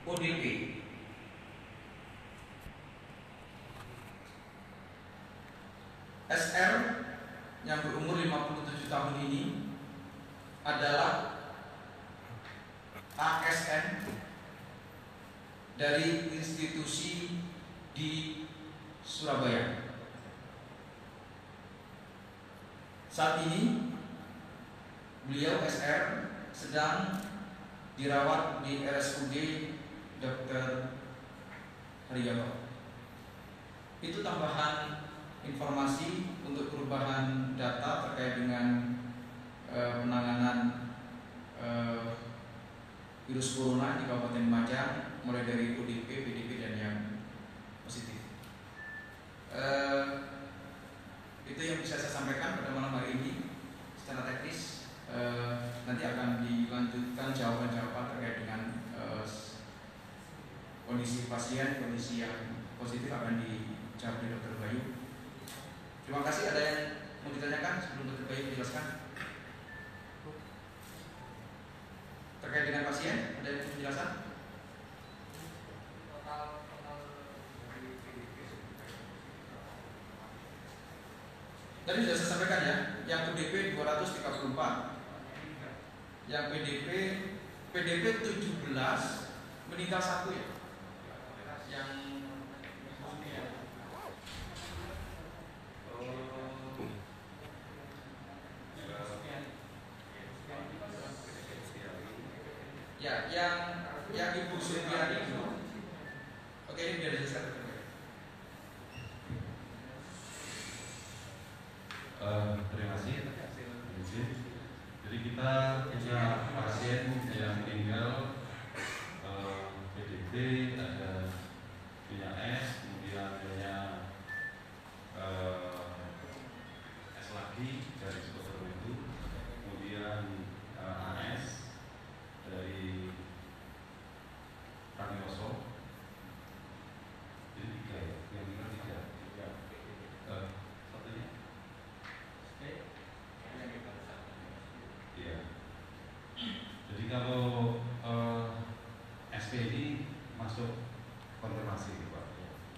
ODP. SR yang berumur 57 tahun ini adalah ASN dari institusi di Surabaya. Saat ini beliau SR sedang dirawat di RSUD Dr. Haryono. Itu tambahan informasi untuk perubahan data terkait dengan penanganan virus corona di Kabupaten Lumajang, mulai dari ODP, PDP dan yang positif. Itu yang bisa saya sampaikan pada malam hari ini. Secara teknis nanti akan dilanjutkan jawaban-jawaban terkait dengan kondisi pasien, kondisi yang positif akan dijawab oleh Dr. Bayu. Terima kasih. Ada yang mau ditanyakan sebelum Dr. Bayu menjelaskan terkait dengan pasien? Ada yang penjelasan? Tadi sudah saya sampaikan ya, yang PDP 234, yang PDP 17 meninggal 1 ya, yang ya, yang Ibu Supiani itu. Oke, ini biar dijelaskan. Terima kasih. Jadi kita punya pasien yang meninggal PDP, ada punya S, kemudian punya S lagi dari dokter itu, kemudian AS dari Tanyoso. Jadi 3 ya, yang meninggal 3. Satunya iya. Jadi kalau SP ini masuk konfirmasi Pak.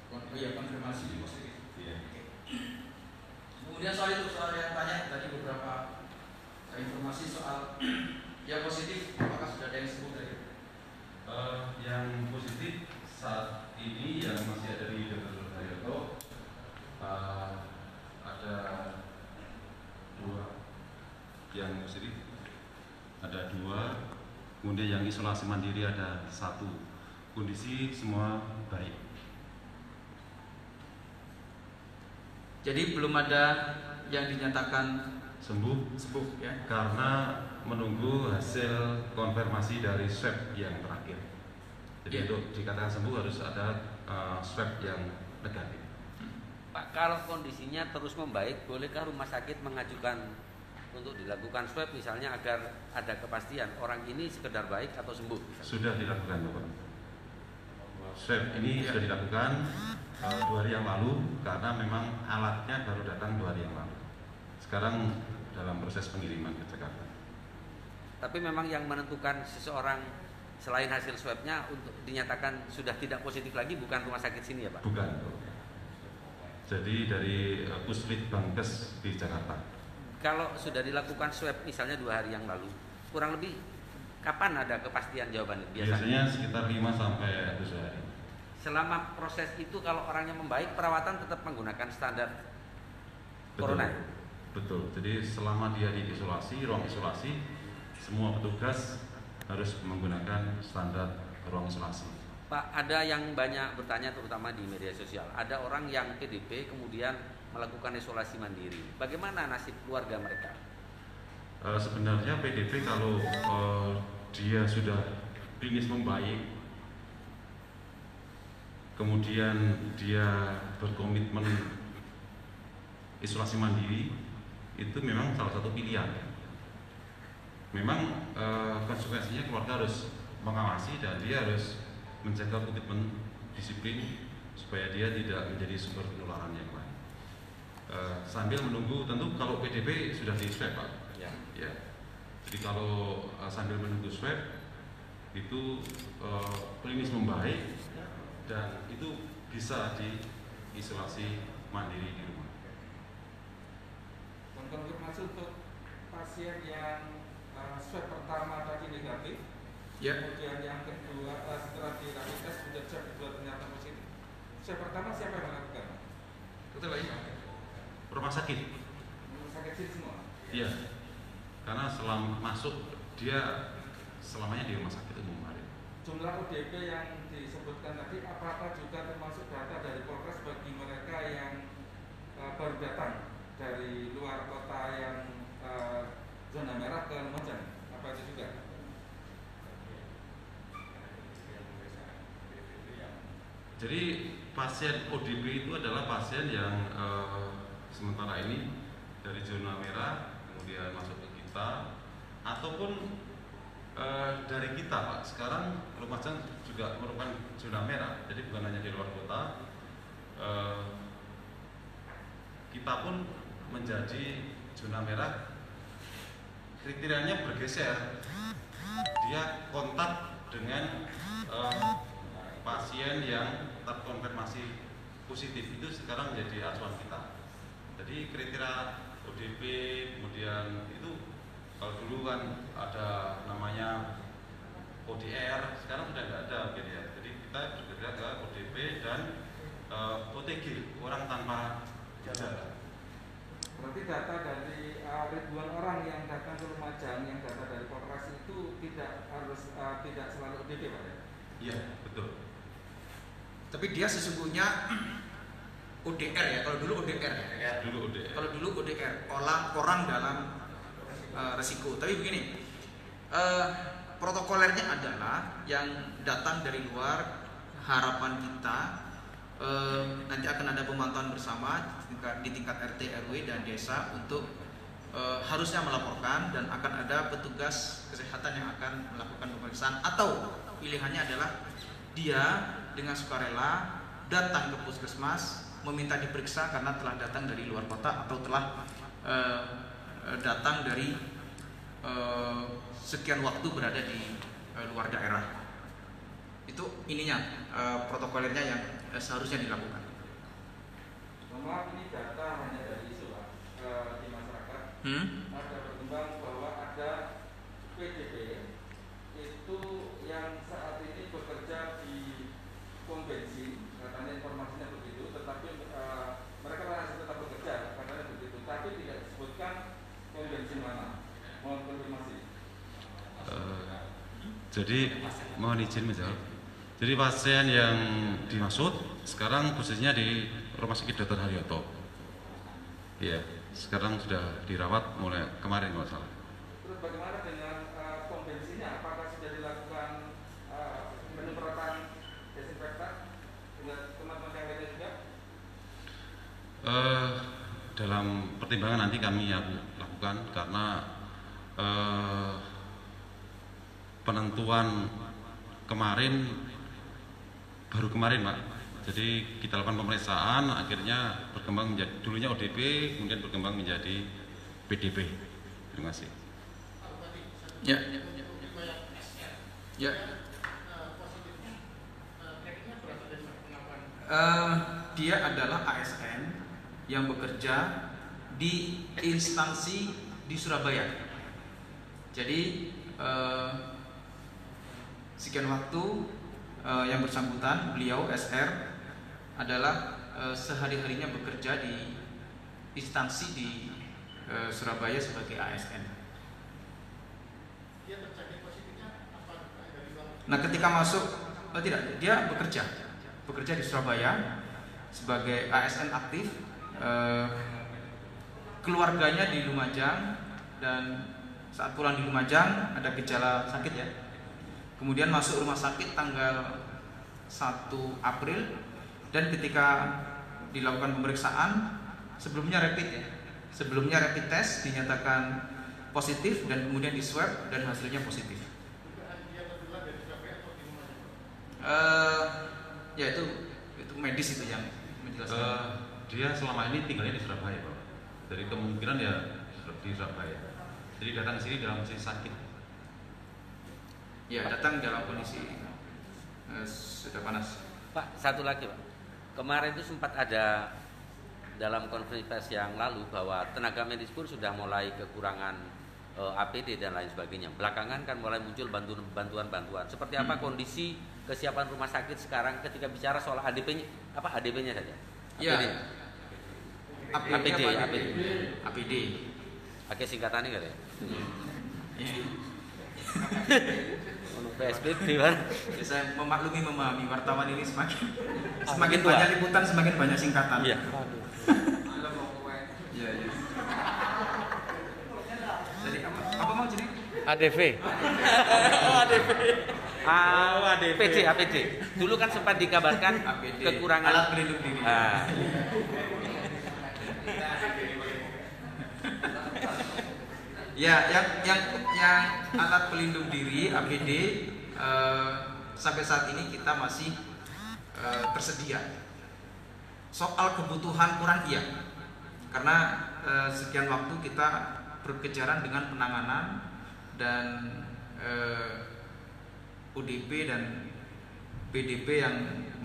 Oh iya, konfirmasi positif. Iya. Kemudian soal yang tanya tadi beberapa informasi soal yang positif, apakah sudah ada yang sembuh dari? Yang positif saat ini yang masih ada di Dr. Haryono ada 2 yang positif, ada 2, kemudian yang isolasi mandiri ada 1. Kondisi semua baik. Jadi belum ada yang dinyatakan Sembuh ya, karena menunggu hasil konfirmasi dari swab yang terakhir. Jadi Ya. untuk dikatakan sembuh harus ada swab yang negatif. Pak, kalau kondisinya terus membaik, bolehkah rumah sakit mengajukan untuk dilakukan swab misalnya agar ada kepastian orang ini sekedar baik atau sembuh? Misalnya? Sudah dilakukan Bapak. Swab ini sudah dilakukan 2 hari yang lalu karena memang alatnya baru datang 2 hari yang lalu. Sekarang dalam proses pengiriman ke Jakarta. Tapi memang yang menentukan seseorang selain hasil swabnya untuk dinyatakan sudah tidak positif lagi bukan rumah sakit sini ya Pak? Bukan. Jadi dari Puslitbangkes di Jakarta. Kalau sudah dilakukan swab misalnya 2 hari yang lalu, kurang lebih kapan ada kepastian jawabannya? Biasanya sekitar 5 sampai 7 hari. Selama proses itu kalau orangnya membaik, perawatan tetap menggunakan standar corona. Betul. Jadi selama dia di isolasi, ruang isolasi, semua petugas harus menggunakan standar ruang isolasi. Pak, ada yang banyak bertanya terutama di media sosial. Ada orang yang PDP kemudian melakukan isolasi mandiri. Bagaimana nasib keluarga mereka? Sebenarnya PDP kalau dia sudah klinis membaik, kemudian dia berkomitmen isolasi mandiri, itu memang salah satu pilihan. Memang konsekuensinya keluarga harus mengawasi dan dia harus menjaga komitmen disiplin supaya dia tidak menjadi sumber penularan yang lain. Sambil menunggu, tentu kalau PDP sudah di swab Pak. Ya. Ya. Jadi kalau sambil menunggu swab itu klinis membaik dan itu bisa diisolasi mandiri di rumah. Konfirmasi untuk pasien yang swab pertama tadi negatif, kemudian yang kedua setelah di rapid test sudah swab kedua ternyata positif. Swab pertama siapa yang melakukan? Betul Pak. Rumah sakit. Rumah sakit sini semua. Iya. Karena setelah masuk dia selamanya di rumah sakit umum hari. Jumlah ODP yang disebutkan tadi apakah juga termasuk data dari Polres bagi mereka yang baru datang dari luar kota yang zona merah ke Lumajang? Apa itu juga? Jadi pasien ODP itu adalah pasien yang sementara ini dari zona merah kemudian masuk ke kita ataupun dari kita Pak. Sekarang Lumajang juga merupakan zona merah, jadi bukan hanya di luar kota, kita pun menjadi zona merah. Kriterianya bergeser, dia kontak dengan pasien yang terkonfirmasi positif, itu sekarang menjadi acuan kita. Jadi kriteria ODP kemudian itu kalau dulu kan ada namanya ODR, sekarang sudah nggak ada gitu ya. Jadi kita bergerak ke ODP dan OTG, orang tanpa gejala. Berarti data dari ribuan orang yang datang ke Lumajang, yang data dari Polres itu tidak harus tidak selalu ODP Pak ya? Iya, betul. Tapi dia sesungguhnya ODR ya, kalau dulu ODR ya. Dulu ODR. Kalau dulu ODR, orang dalam resiko. Tapi begini, protokolernya adalah yang datang dari luar, harapan kita nanti akan ada pemantauan bersama di tingkat RT, RW dan desa untuk harusnya melaporkan dan akan ada petugas kesehatan yang akan melakukan pemeriksaan atau pilihannya adalah dia dengan sukarela datang ke puskesmas meminta diperiksa karena telah datang dari luar kota atau telah datang dari sekian waktu berada di luar daerah. Itu ininya protokolernya yang seharusnya dilakukan. Maaf, ini data hanya dari isu Pak di masyarakat. Ada berkembang bahwa ada PDP itu yang saat ini bekerja di pom bensin, katanya informasinya begitu, tetapi mereka masih tetap bekerja, katanya begitu, tapi tidak disebutkan pom bensin mana. Mohon konfirmasi. Jadi mohon izin menjawab. Jadi pasien yang dimaksud sekarang posisinya di Rumah Sakit Dr. Haryoto. Iya, sekarang sudah dirawat mulai kemarin kalau salah. Terus bagaimana dengan pom bensinnya? Apakah sudah dilakukan penyemprotan desinfektan dengan teman-teman yang lainnya juga? Dalam pertimbangan nanti kami lakukan karena penentuan baru kemarin Pak. Jadi kita lakukan pemeriksaan, akhirnya berkembang menjadi dulunya ODP, kemudian berkembang menjadi PDP. Terima kasih. Ya. Ya. Dia adalah ASN yang bekerja di instansi di Surabaya. Jadi sekian waktu yang bersangkutan, beliau SR adalah sehari-harinya bekerja di instansi di Surabaya sebagai ASN. Dia terjadi positifnya apa dari luar? Nah, ketika masuk tidak, dia bekerja di Surabaya sebagai ASN aktif. Keluarganya di Lumajang dan saat pulang di Lumajang ada gejala sakit ya. Kemudian masuk rumah sakit tanggal 1 April dan ketika dilakukan pemeriksaan sebelumnya rapid test dinyatakan positif dan kemudian di swab dan hasilnya positif. Ya itu medis itu yang menjelaskan. Dia selama ini tinggalnya di Surabaya Pak. Dari kemungkinan ya di Surabaya. Jadi datang ke sini dalam posisi sakit. Ya, datang dalam kondisi sudah panas. Pak, satu lagi Pak. Kemarin itu sempat ada dalam konferensi pers yang lalu bahwa tenaga medis pun sudah mulai kekurangan APD dan lain sebagainya. Belakangan kan mulai muncul bantuan-bantuan. Seperti apa kondisi kesiapan rumah sakit sekarang ketika bicara soal ADP-nya? Apa ADP-nya saja? Ya. APD. Pakai singkatannya enggak ya? PSBB kan. Saya memahami wartawan ini semakin banyak liputan, semakin banyak singkatan. Iya. Iya. Jadi apa mau jadi? ADV. APD. Dulu kan sempat dikabarkan APD, kekurangan alat pelindung diri. Ya, yang alat pelindung diri APD sampai saat ini kita masih tersedia. Soal kebutuhan kurang iya, karena sekian waktu kita berkejaran dengan penanganan dan ODP dan PDP yang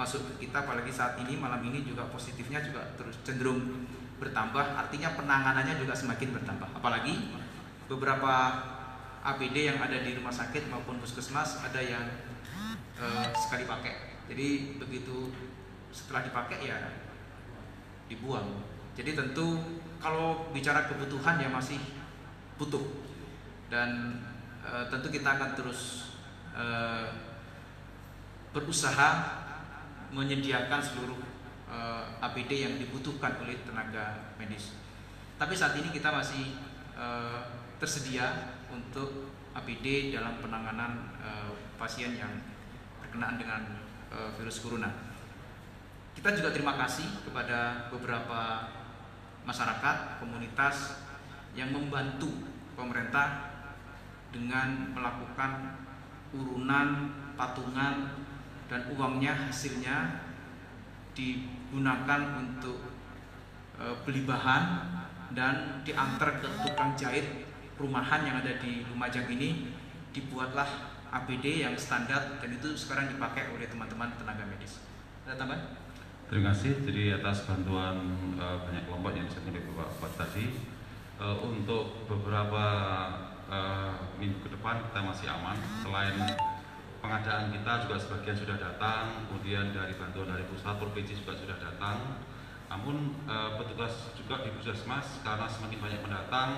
masuk ke kita, apalagi saat ini malam ini juga positifnya juga terus cenderung bertambah, artinya penanganannya juga semakin bertambah. Apalagi beberapa APD yang ada di rumah sakit maupun puskesmas ada yang sekali pakai. Jadi begitu setelah dipakai ya dibuang. Jadi tentu kalau bicara kebutuhan ya masih butuh, dan tentu kita akan terus berusaha menyediakan seluruh APD yang dibutuhkan oleh tenaga medis. Tapi saat ini kita masih tersedia untuk APD dalam penanganan pasien yang berkenaan dengan virus corona. Kita juga terima kasih kepada beberapa masyarakat, komunitas yang membantu pemerintah dengan melakukan urunan, patungan, dan uangnya hasilnya digunakan untuk beli bahan dan diantar ke tukang jahit rumahan yang ada di Lumajang ini. Dibuatlah APD yang standar dan itu sekarang dipakai oleh teman-teman tenaga medis. Ada tambahan? Terima kasih. Jadi atas bantuan banyak kelompok yang disampaikan oleh Bapak tadi, untuk beberapa minggu ke depan kita masih aman. Selain pengadaan kita juga sebagian sudah datang, kemudian dari bantuan dari pusat, provinsi juga sudah datang. Namun petugas juga di puskesmas karena semakin banyak mendatang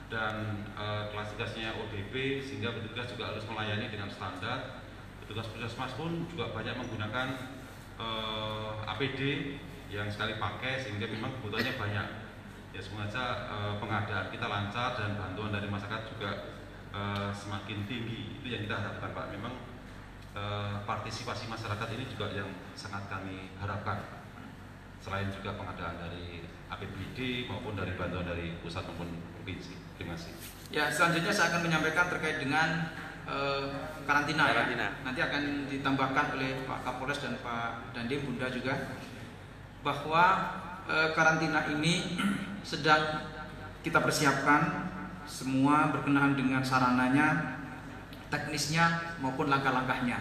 dan klasifikasinya ODP, sehingga petugas juga harus melayani dengan standar. Petugas puskesmas pun juga banyak menggunakan APD yang sekali pakai, sehingga memang kebutuhannya banyak. Ya semoga pengadaan kita lancar dan bantuan dari masyarakat juga semakin tinggi. Itu yang kita harapkan Pak. Memang partisipasi masyarakat ini juga yang sangat kami harapkan. Selain juga pengadaan dari APBD maupun dari bantuan dari pusat maupun provinsi. Terima kasih. Ya, selanjutnya saya akan menyampaikan terkait dengan karantina. Ya. Nanti akan ditambahkan oleh Pak Kapolres dan Pak Dandim, Bunda juga, bahwa karantina ini sedang kita persiapkan semua berkenaan dengan sarananya, teknisnya maupun langkah-langkahnya.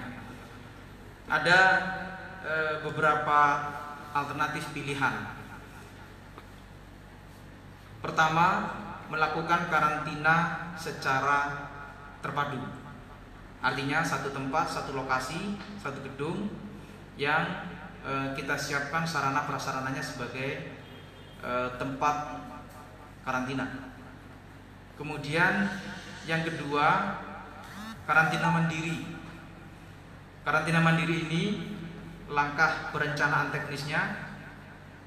Ada beberapa alternatif pilihan. Pertama, melakukan karantina secara terpadu. Artinya satu tempat, satu lokasi, satu gedung yang kita siapkan sarana prasarananya sebagai tempat karantina. Kemudian yang kedua, karantina mandiri. Karantina mandiri ini langkah perencanaan teknisnya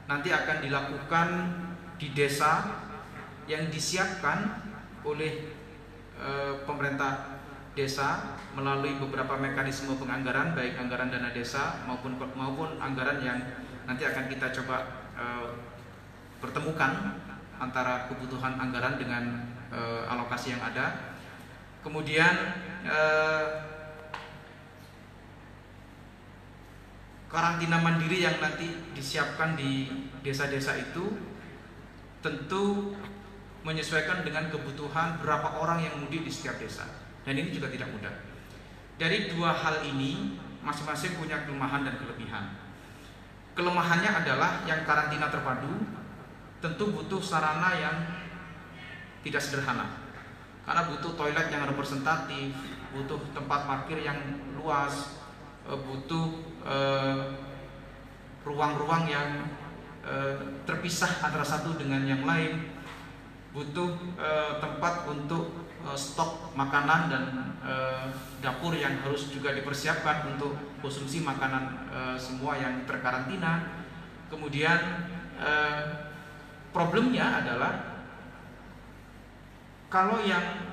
nanti akan dilakukan di desa yang disiapkan oleh pemerintah desa melalui beberapa mekanisme penganggaran, baik anggaran dana desa maupun anggaran yang nanti akan kita coba pertemukan antara kebutuhan anggaran dengan alokasi yang ada. Kemudian karantina mandiri yang nanti disiapkan di desa-desa itu tentu menyesuaikan dengan kebutuhan berapa orang yang mudik di setiap desa, dan ini juga tidak mudah. dari dua hal ini masing-masing punya kelemahan dan kelebihan. Kelemahannya adalah yang karantina terpadu tentu butuh sarana yang tidak sederhana, karena butuh toilet yang representatif, butuh tempat parkir yang luas, butuh ruang-ruang yang terpisah antara satu dengan yang lain, butuh tempat untuk stok makanan dan dapur yang harus juga dipersiapkan untuk konsumsi makanan semua yang terkarantina. Kemudian problemnya adalah kalau yang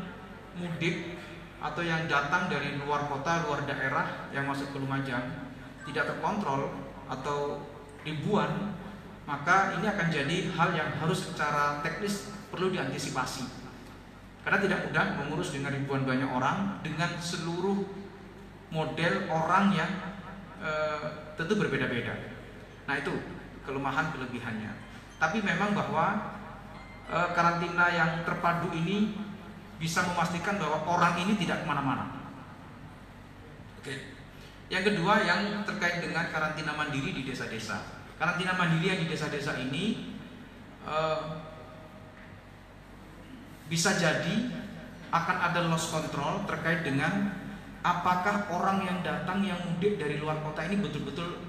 mudik atau yang datang dari luar kota, luar daerah yang masuk ke Lumajang tidak terkontrol atau ribuan, maka ini akan jadi hal yang harus secara teknis perlu diantisipasi. Karena tidak mudah mengurus dengan ribuan banyak orang dengan seluruh model orang yang tentu berbeda-beda. Nah, itu kelemahan kelebihannya. Tapi memang bahwa karantina yang terpadu ini bisa memastikan bahwa orang ini tidak kemana-mana. Oke. Yang kedua yang terkait dengan karantina mandiri di desa-desa. Karantina mandiri yang di desa-desa ini bisa jadi akan ada loss control terkait dengan apakah orang yang datang yang mudik dari luar kota ini betul-betul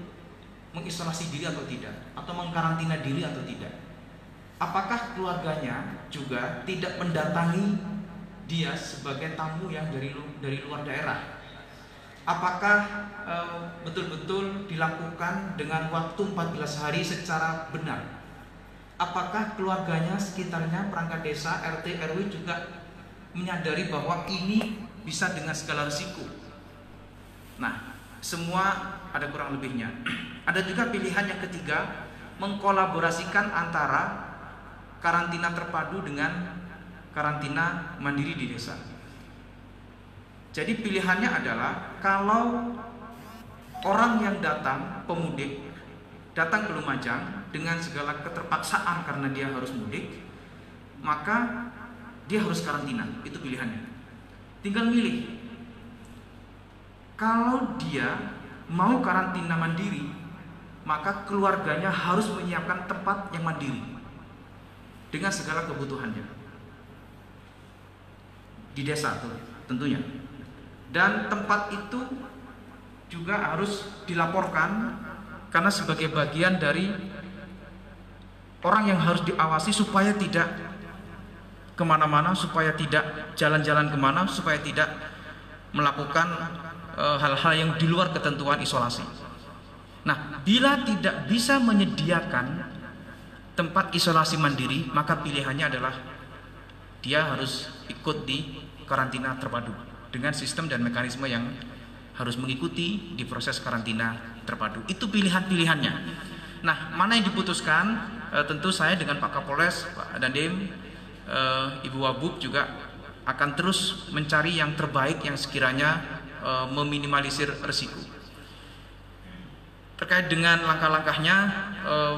mengisolasi diri atau tidak, atau mengkarantina diri atau tidak. Apakah keluarganya juga tidak mendatangi dia sebagai tamu yang dari luar daerah? Apakah betul-betul dilakukan dengan waktu 14 hari secara benar? Apakah keluarganya, sekitarnya, perangkat desa, RT, RW juga menyadari bahwa ini bisa dengan segala risiko? Nah, semua ada kurang lebihnya. Ada juga pilihan yang ketiga, mengkolaborasikan antara karantina terpadu dengan karantina mandiri di desa. Jadi pilihannya adalah kalau orang yang datang, pemudik, datang ke Lumajang dengan segala keterpaksaan karena dia harus mudik, maka dia harus karantina. Itu pilihannya. Tinggal milih. Kalau dia mau karantina mandiri, maka keluarganya harus menyiapkan tempat yang mandiri dengan segala kebutuhannya di desa tentunya. Dan tempat itu juga harus dilaporkan karena sebagai bagian dari orang yang harus diawasi supaya tidak kemana-mana, supaya tidak jalan-jalan kemana, supaya tidak melakukan hal-hal yang di luar ketentuan isolasi. Nah, bila tidak bisa menyediakan tempat isolasi mandiri, maka pilihannya adalah dia harus ikut di karantina terpadu dengan sistem dan mekanisme yang harus mengikuti di proses karantina terpadu. Itu pilihan-pilihannya. Nah, mana yang diputuskan? Tentu saya dengan Pak Kapolres, Pak Dandim, Ibu Wabub juga akan terus mencari yang terbaik yang sekiranya meminimalisir risiko. Terkait dengan langkah-langkahnya,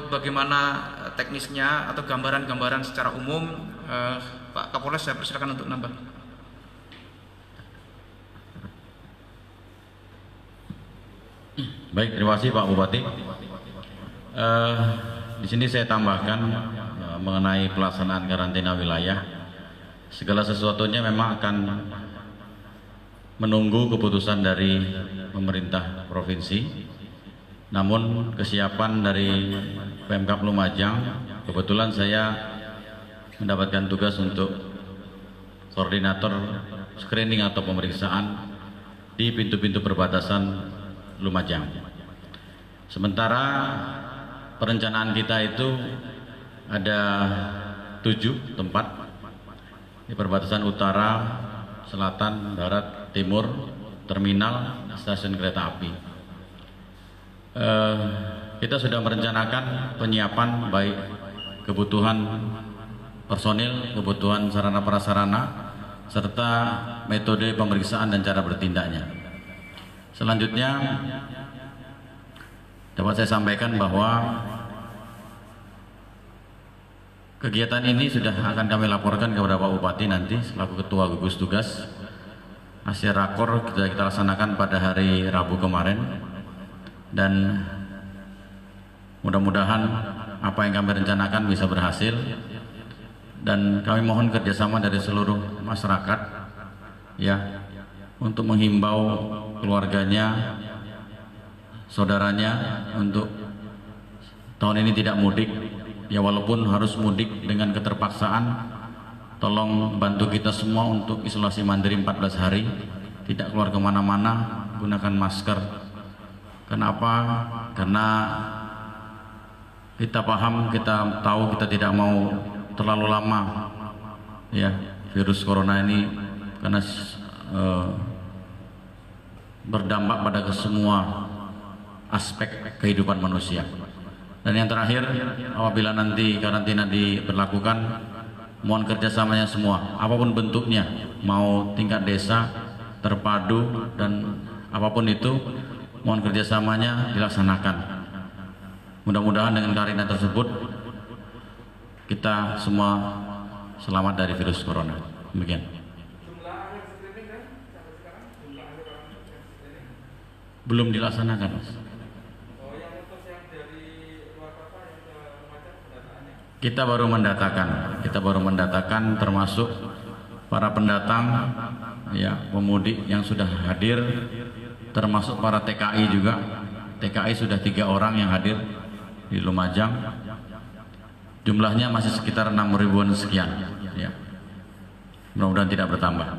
bagaimana teknisnya atau gambaran-gambaran secara umum, Pak Kapolres saya persilakan untuk nambah. Baik, terima kasih Pak Bupati. Di sini saya tambahkan mengenai pelaksanaan karantina wilayah. Segala sesuatunya memang akan menunggu keputusan dari pemerintah provinsi. Namun kesiapan dari Pemkab Lumajang, kebetulan saya mendapatkan tugas untuk koordinator screening atau pemeriksaan di pintu-pintu perbatasan Lumajang. Sementara perencanaan kita itu ada 7 tempat di perbatasan utara, selatan, barat, timur, terminal, stasiun kereta api. Kita sudah merencanakan penyiapan baik kebutuhan personil, kebutuhan sarana prasarana, serta metode pemeriksaan dan cara bertindaknya. Selanjutnya dapat saya sampaikan bahwa kegiatan ini sudah akan kami laporkan kepada Pak Bupati nanti selaku Ketua Gugus Tugas hasil rakor kita laksanakan pada hari Rabu kemarin, dan mudah-mudahan apa yang kami rencanakan bisa berhasil, dan kami mohon kerjasama dari seluruh masyarakat ya untuk menghimbau keluarganya, saudaranya untuk tahun ini tidak mudik ya, walaupun harus mudik dengan keterpaksaan. Tolong bantu kita semua untuk isolasi mandiri 14 hari, tidak keluar kemana-mana, gunakan masker. Kenapa? Karena kita paham, kita tahu, kita tidak mau terlalu lama ya virus corona ini, karena berdampak pada semua aspek kehidupan manusia. Dan yang terakhir, apabila nanti karantina diberlakukan, mohon kerjasamanya semua, apapun bentuknya, mau tingkat desa, terpadu, dan apapun itu, mohon kerjasamanya dilaksanakan. Mudah-mudahan dengan karantina tersebut kita semua selamat dari virus corona. Demikian. Belum dilaksanakan, Mas. Kita baru mendatakan termasuk para pendatang ya, pemudik yang sudah hadir, termasuk para TKI juga. TKI sudah 3 orang yang hadir di Lumajang. Jumlahnya masih sekitar 6 ribuan sekian ya. Mudah-mudahan tidak bertambah.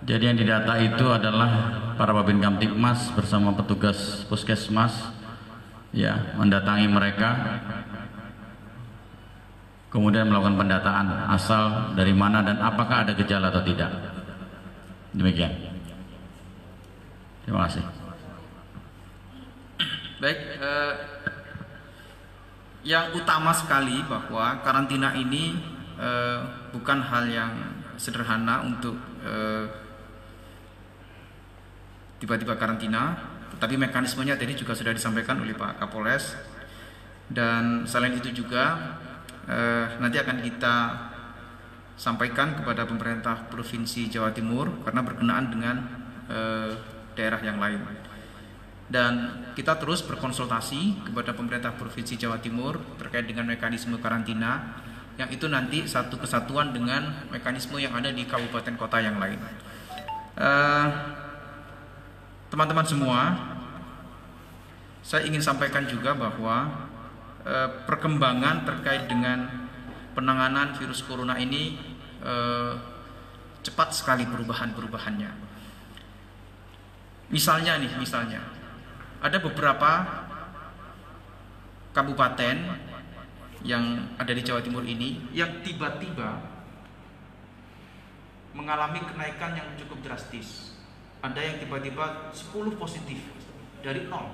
Jadi yang didata itu adalah para Babin Kamtibmas bersama petugas Puskesmas ya, mendatangi mereka, kemudian melakukan pendataan asal dari mana dan apakah ada gejala atau tidak. Demikian. Terima kasih. Baik, yang utama sekali bahwa karantina ini bukan hal yang sederhana untuk tiba-tiba karantina, tetapi mekanismenya tadi juga sudah disampaikan oleh Pak Kapolres. Dan selain itu juga nanti akan kita sampaikan kepada pemerintah Provinsi Jawa Timur karena berkenaan dengan daerah yang lain. Dan kita terus berkonsultasi kepada pemerintah Provinsi Jawa Timur terkait dengan mekanisme karantina, yang itu nanti satu kesatuan dengan mekanisme yang ada di kabupaten kota yang lain. Teman-teman semua, saya ingin sampaikan juga bahwa perkembangan terkait dengan penanganan virus corona ini cepat sekali perubahannya. Misalnya ada beberapa kabupaten yang ada di Jawa Timur ini yang tiba-tiba mengalami kenaikan yang cukup drastis. Ada yang tiba-tiba 10 positif dari 0.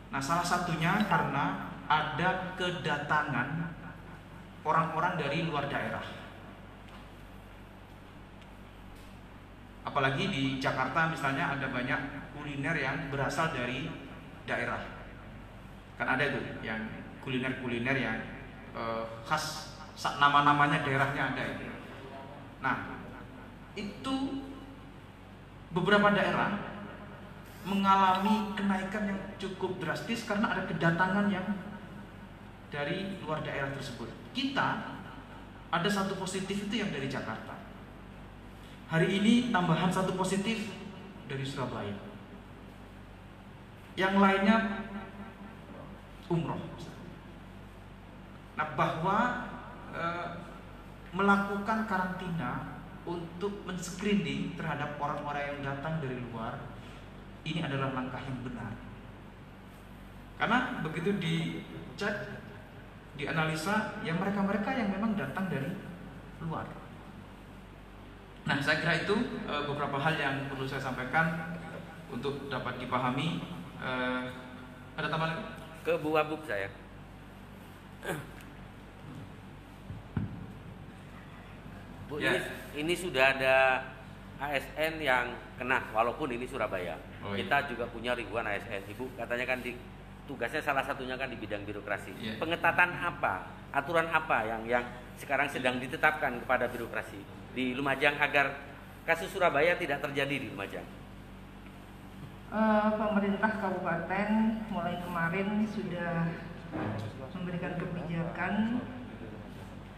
Nah, salah satunya karena ada kedatangan orang-orang dari luar daerah. Apalagi di Jakarta misalnya ada banyak kuliner yang berasal dari daerah. Kan ada tuh yang kuliner-kuliner yang khas, nama-namanya daerahnya ada itu. Nah, itu beberapa daerah mengalami kenaikan yang cukup drastis karena ada kedatangan yang dari luar daerah tersebut. Kita ada 1 positif itu yang dari Jakarta. Hari ini tambahan 1 positif dari Surabaya. Yang lainnya umroh. Nah, bahwa melakukan karantina untuk men-screening terhadap orang-orang yang datang dari luar, ini adalah langkah yang benar. Karena begitu dicek, dianalisa, ya mereka-mereka yang memang datang dari luar. Nah, saya kira itu beberapa hal yang perlu saya sampaikan untuk dapat dipahami. Ada tambahan lagi? Ke Bu Wabub saya. Bu, Ya. ini sudah ada ASN yang kena, walaupun ini Surabaya. Oh, iya. Kita juga punya ribuan ASN. Ibu katanya kan di tugasnya salah satunya kan di bidang birokrasi. Iya. Pengetatan apa, aturan apa yang sekarang sedang ditetapkan kepada birokrasi di Lumajang agar kasus Surabaya tidak terjadi di Lumajang? Pemerintah kabupaten mulai kemarin sudah memberikan kebijakan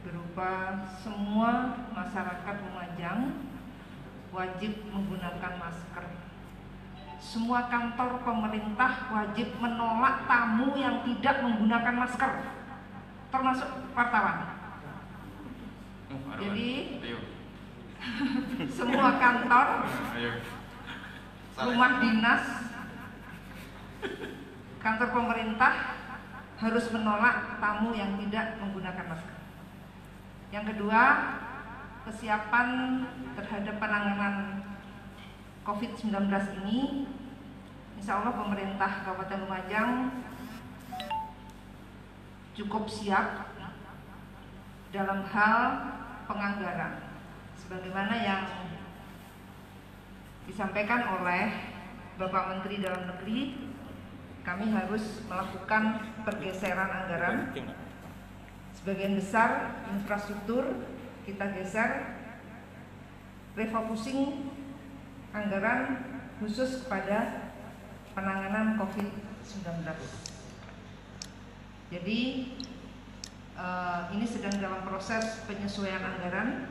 berupa semua masyarakat Lumajang wajib menggunakan masker. Semua kantor pemerintah wajib menolak tamu yang tidak menggunakan masker, termasuk wartawan. Jadi semua kantor, rumah dinas, kantor pemerintah harus menolak tamu yang tidak menggunakan masker. Yang kedua, kesiapan terhadap penanganan COVID-19 ini, insya Allah pemerintah Kabupaten Lumajang cukup siap dalam hal penganggaran, sebagaimana yang disampaikan oleh Bapak Menteri Dalam Negeri. Kami harus melakukan pergeseran anggaran. Sebagian besar infrastruktur kita geser, refocusing anggaran khusus kepada penanganan COVID-19. Jadi ini sedang dalam proses penyesuaian anggaran.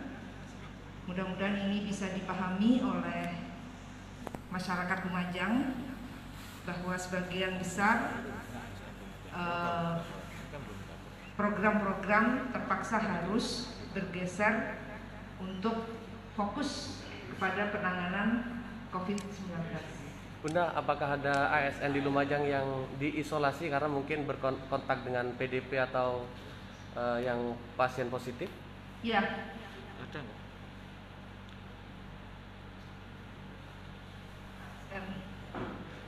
Mudah-mudahan ini bisa dipahami oleh masyarakat Lumajang bahwa sebagian besar program-program terpaksa harus bergeser untuk fokus kepada penanganan COVID-19. Bunda, apakah ada ASN di Lumajang yang diisolasi karena mungkin berkontak dengan PDP atau yang pasien positif? Iya. Ada nggak?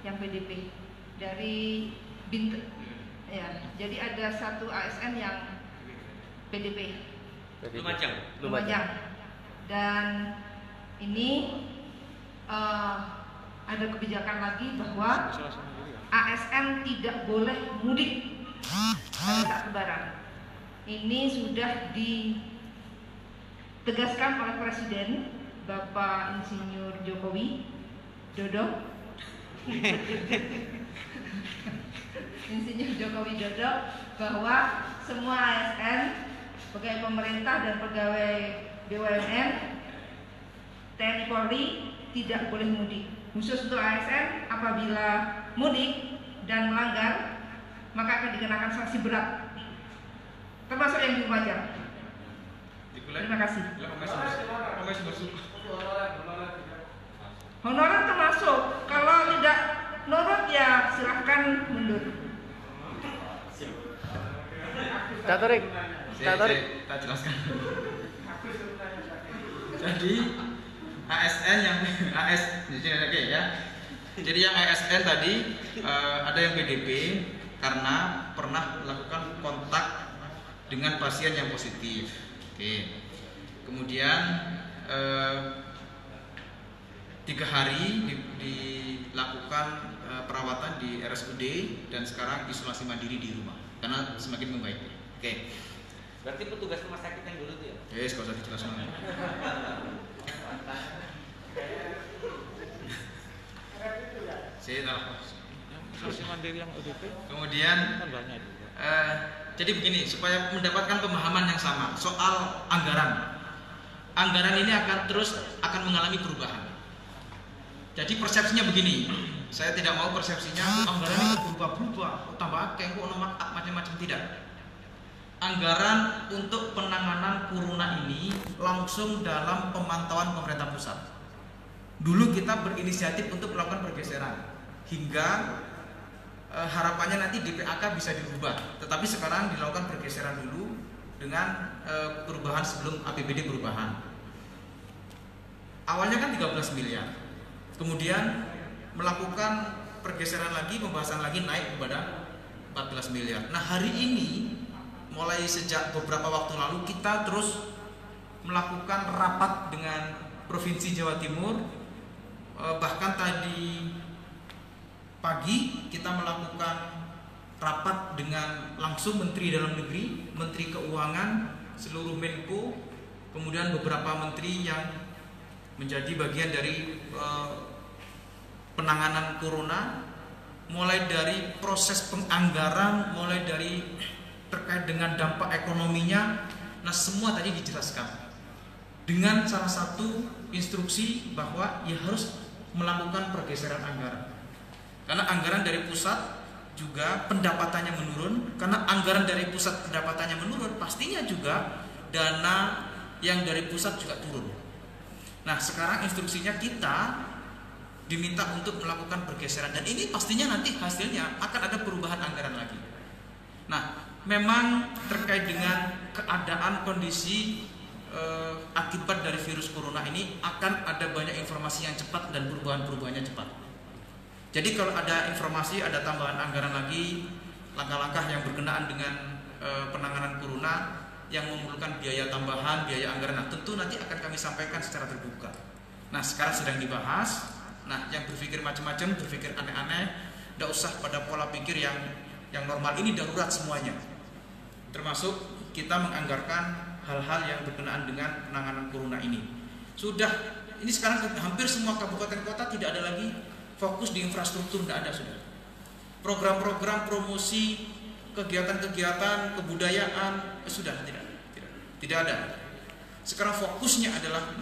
Yang PDP dari Binten. Ya, jadi ada satu ASN yang PDP. Lumajang. Dan ini ada kebijakan lagi bahwa ASN tidak boleh mudik pada saat Lebaran. Ini sudah ditegaskan oleh Presiden Bapak Insinyur Jokowi Dodo. Insinyur Joko Widodo bahwa semua ASN, pegawai pemerintah dan pegawai BUMN, TNI Polri tidak boleh mudik. Khusus untuk ASN, apabila mudik dan melanggar, maka akan dikenakan sanksi berat, termasuk yang di Lumajang. Terima kasih. Honorer termasuk. Kalau tidak nurut ya silahkan mundur. Catorik. Kita jelaskan. Jadi ASN yang Jadi yang ASN tadi ada yang PDP karena pernah melakukan kontak dengan pasien yang positif. Oke. Kemudian 3 hari dilakukan perawatan di RSUD dan sekarang isolasi mandiri di rumah karena semakin membaik. Oke. Berarti petugas rumah sakit yang dulu tuh ya? Yes, kalau usah dijelaskan. Isolasi mandiri yang ODP. Kemudian jadi begini, supaya mendapatkan pemahaman yang sama soal anggaran. Anggaran ini akan mengalami perubahan. Jadi persepsinya begini, saya tidak mau persepsinya anggaran itu berubah-berubah, tambah akeh, macam-macam, tidak. Anggaran untuk penanganan corona ini langsung dalam pemantauan pemerintah pusat. Dulu kita berinisiatif untuk melakukan pergeseran hingga harapannya nanti DPAK bisa dirubah. Tetapi sekarang dilakukan pergeseran dulu dengan perubahan sebelum APBD perubahan. Awalnya kan 13 miliar. Kemudian melakukan pergeseran lagi, pembahasan lagi naik kepada 14 miliar. Nah, hari ini mulai sejak beberapa waktu lalu kita terus melakukan rapat dengan Provinsi Jawa Timur. Bahkan tadi pagi kita melakukan rapat dengan langsung Menteri Dalam Negeri, Menteri Keuangan, seluruh Menko, kemudian beberapa menteri yang menjadi bagian dari penanganan corona, mulai dari proses penganggaran, mulai dari terkait dengan dampak ekonominya. Nah, semua tadi dijelaskan dengan salah satu instruksi bahwa ya harus melakukan pergeseran anggaran, karena anggaran dari pusat juga pendapatannya menurun. Karena anggaran dari pusat pendapatannya menurun, pastinya juga dana yang dari pusat juga turun. Nah, sekarang instruksinya kita diminta untuk melakukan pergeseran, dan ini pastinya nanti hasilnya akan ada perubahan anggaran lagi. Nah, memang terkait dengan keadaan kondisi akibat dari virus corona ini akan ada banyak informasi yang cepat dan perubahan-perubahannya cepat. Jadi kalau ada informasi, ada tambahan anggaran lagi, langkah-langkah yang berkenaan dengan penanganan corona yang memerlukan biaya tambahan, biaya anggaran, nah, tentu nanti akan kami sampaikan secara terbuka. Nah, sekarang sedang dibahas. Nah, yang berpikir macam-macam, berpikir aneh-aneh, tidak usah pada pola pikir yang normal. Ini darurat semuanya, termasuk kita menganggarkan hal-hal yang berkenaan dengan penanganan corona ini. Sudah, ini sekarang hampir semua kabupaten kota tidak ada lagi fokus di infrastruktur, tidak ada sudah. Program-program promosi, kegiatan-kegiatan kebudayaan sudah tidak ada. Sekarang fokusnya adalah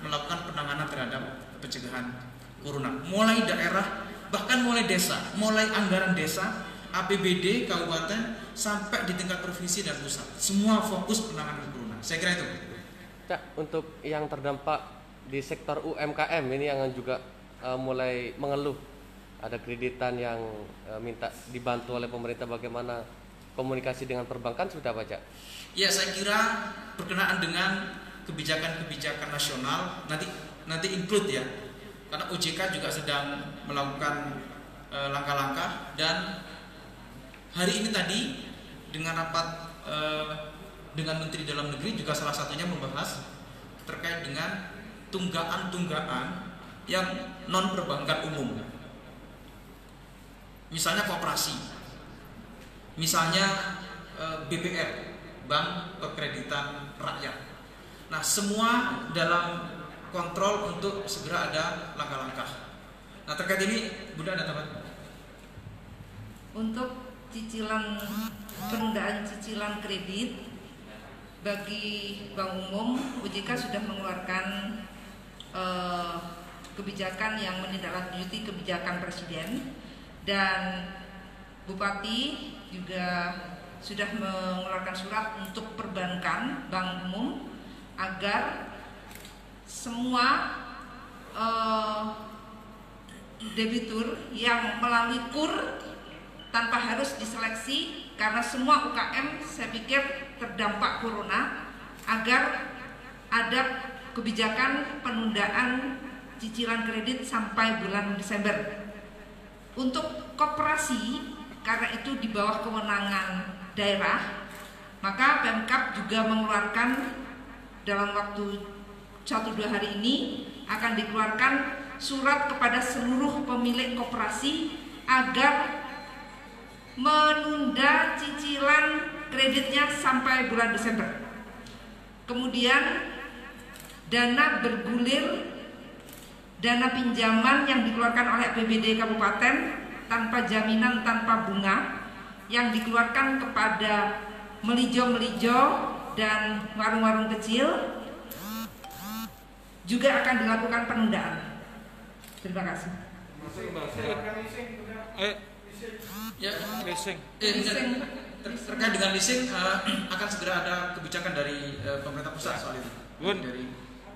melakukan penanganan terhadap pencegahan corona, mulai daerah, bahkan mulai desa, mulai anggaran desa, APBD kabupaten sampai di tingkat provinsi dan pusat, semua fokus penanganan corona. Saya kira itu. Cak, untuk yang terdampak di sektor UMKM ini yang juga mulai mengeluh, ada kreditan yang minta dibantu oleh pemerintah, bagaimana komunikasi dengan perbankan sudah apa, Cak? Ya, saya kira berkenaan dengan kebijakan-kebijakan nasional nanti include ya, karena OJK juga sedang melakukan langkah-langkah, dan hari ini tadi dengan rapat dengan Menteri Dalam Negeri juga salah satunya membahas terkait dengan tunggaan-tunggaan yang non perbankan umum, misalnya koperasi, misalnya BPR, Bank Perkreditan Rakyat. Nah, semua dalam kontrol untuk segera ada langkah-langkah. Nah, terkait ini Bunda ada tambahan? Untuk penundaan cicilan kredit bagi bank umum, OJK sudah mengeluarkan kebijakan yang menindaklanjuti kebijakan Presiden, dan Bupati juga sudah mengeluarkan surat untuk perbankan, bank umum, agar semua debitur yang melalui KUR tanpa harus diseleksi, karena semua UKM saya pikir terdampak corona, agar ada kebijakan penundaan cicilan kredit sampai bulan Desember. Untuk koperasi, karena itu di bawah kewenangan daerah, maka Pemkab juga mengeluarkan dalam waktu 1-2 hari ini akan dikeluarkan surat kepada seluruh pemilik koperasi agar menunda cicilan kreditnya sampai bulan Desember. Kemudian dana bergulir, dana pinjaman yang dikeluarkan oleh APBD kabupaten tanpa jaminan, tanpa bunga, yang dikeluarkan kepada melijo-melijo dan warung-warung kecil juga akan dilakukan penundaan. Terima kasih. Terkait dengan leasing akan segera ada kebijakan dari pemerintah pusat soal itu.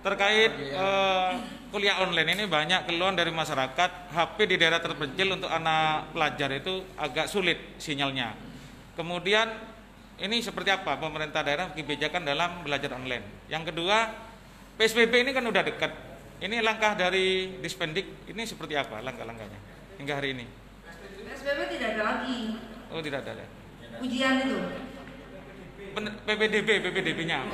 Terkait kuliah online ini banyak keluhan dari masyarakat, HP di daerah terpencil untuk anak pelajar itu agak sulit sinyalnya. Kemudian ini seperti apa pemerintah daerah kebijakan dalam belajar online. Yang kedua, PSBB ini kan udah dekat. Ini langkah dari Dispendik ini seperti apa langkah-langkahnya hingga hari ini? PSBB tidak ada lagi. Oh, tidak ada. Ujian itu. PPDB-nya.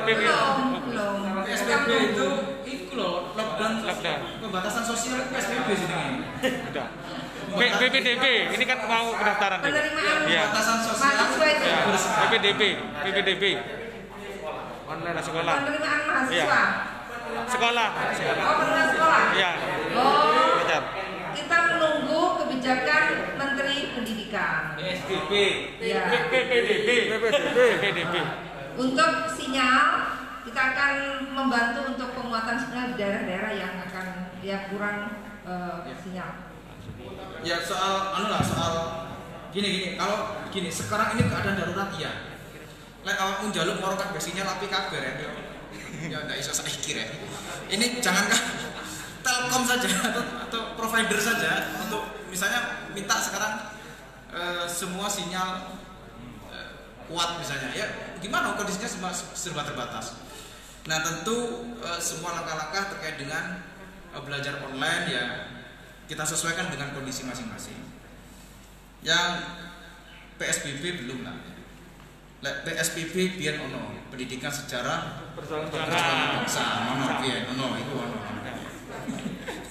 Belum. PSBB itu loh, lockdown pembatasan sosial PSBB sih ini. Udah. PPDB, ini kan mau pendaftaran. Penerimaan Pembatasan sosial. mahasiswa itu. Ya, PPDB. Online sekolah. Penerimaan mahasiswa. Iya. Sekolah. Oh, penerimaan sekolah. Iya. Oh. Belajar. Kita menunggu kebijakan Menteri Pendidikan. PSBB. Ya. PPDB. Untuk sinyal, kita akan membantu untuk penguatan sinyal di daerah-daerah yang kurang sinyal. Ya soal gini kalau gini sekarang ini keadaan darurat ya. Lek awakmu njaluk morokat besinya tapi kabar ya. Ya ndak iso saiki ya. Ini jangankan Telkom saja atau provider saja untuk misalnya minta sekarang semua sinyal kuat misalnya ya gimana kondisinya serba terbatas. Nah tentu semua langkah-langkah terkait dengan belajar online ya kita sesuaikan dengan kondisi masing-masing. Yang PSBB belum lah. PSBB biar ono pendidikan secara bangsa ono biar ono itu ono.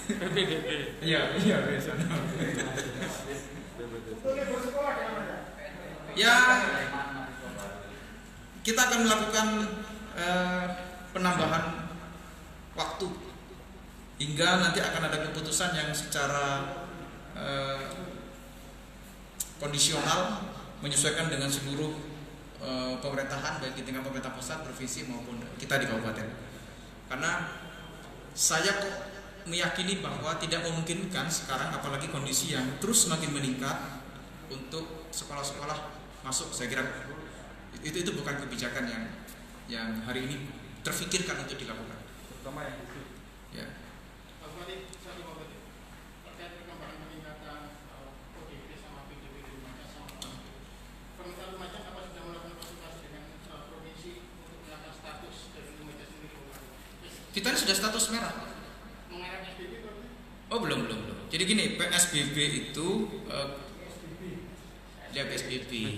PPDB. Iya biasa. Ya kita akan melakukan penambahan waktu hingga nanti akan ada keputusan yang secara kondisional menyesuaikan dengan seluruh pemerintahan baik di tingkat pemerintah pusat, provinsi maupun kita di kabupaten. Karena saya meyakini bahwa tidak memungkinkan sekarang apalagi kondisi yang terus semakin meningkat untuk sekolah-sekolah masuk. Saya kira itu bukan kebijakan yang hari ini terfikirkan untuk dilakukan. Terutama yang itu. Ya. Kita ini sudah status merah. Oh belum. Jadi gini, PSBB itu ya PSBB.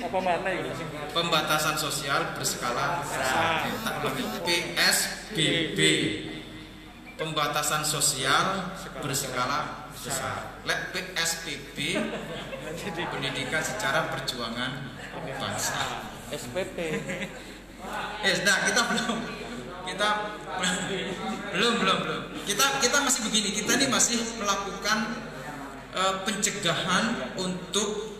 Apa mana itu? Pembatasan sosial berskala besar. PSBB. Pembatasan sosial berskala besar. Lek PSBB pendidikan secara perjuangan bangsa. SPP. Nah kita belum. Kita masih begini. Kita ini masih melakukan pencegahan untuk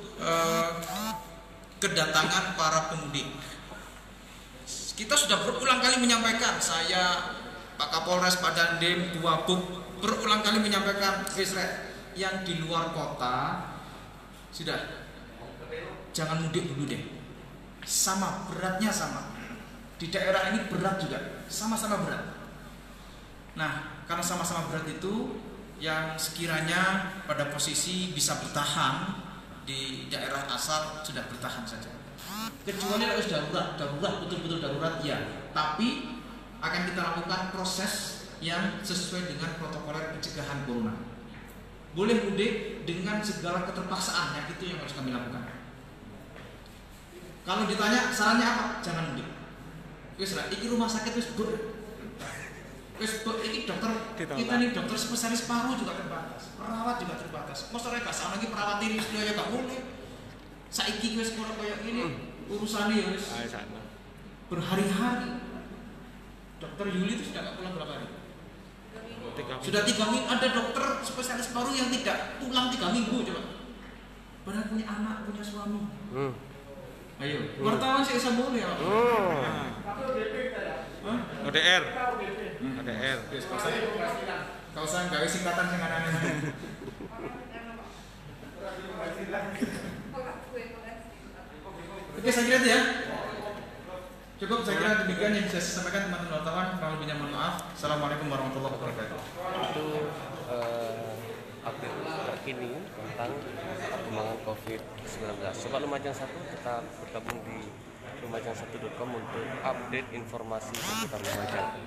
kedatangan para pemudik. Kita sudah berulang kali menyampaikan, saya Pak Kapolres, Pak Dandim, Wabub berulang kali menyampaikan, yang di luar kota sudah jangan mudik dulu deh. Sama beratnya sama. Di daerah ini berat juga, sama-sama berat. Nah, karena sama-sama berat itu yang sekiranya pada posisi bisa bertahan di daerah asal sudah bertahan saja. Kecuali harus darurat betul-betul darurat ya. Tapi akan kita lakukan proses yang sesuai dengan protokol pencegahan corona. Boleh mudik dengan segala keterpaksaan, yang itu yang harus kami lakukan. Kalau ditanya sarannya apa? Jangan mudik. Wis lah, iki rumah sakit wis ini dokter kita nih dokter spesialis paru juga terbatas, perawat juga terbatas. Masa rek gak lagi perawat ini sudah ya gak boleh. Saiki wis koyo ini urusane ya wis berhari-hari. Dokter Yuli itu sudah gak pulang berapa hari? Sudah 3 minggu. Ada dokter spesialis paru yang tidak pulang 3 minggu coba. Padahal punya anak, punya suami. Ayo, wartawan sih bisa boleh ya. ODR. Kau usah gawe singkatan sing aneh-aneh. Oke, saya kira itu ya. Cukup, saya kira demikian yang bisa saya sampaikan teman-teman wartawan. Kalau lebihnya mohon maaf. Assalamualaikum warahmatullahi wabarakatuh. Itu update terkini tentang perkembangan COVID-19. Sobat Lumajang 1 tetap bergabung di lumajang1.com untuk update informasi seputar Lumajang.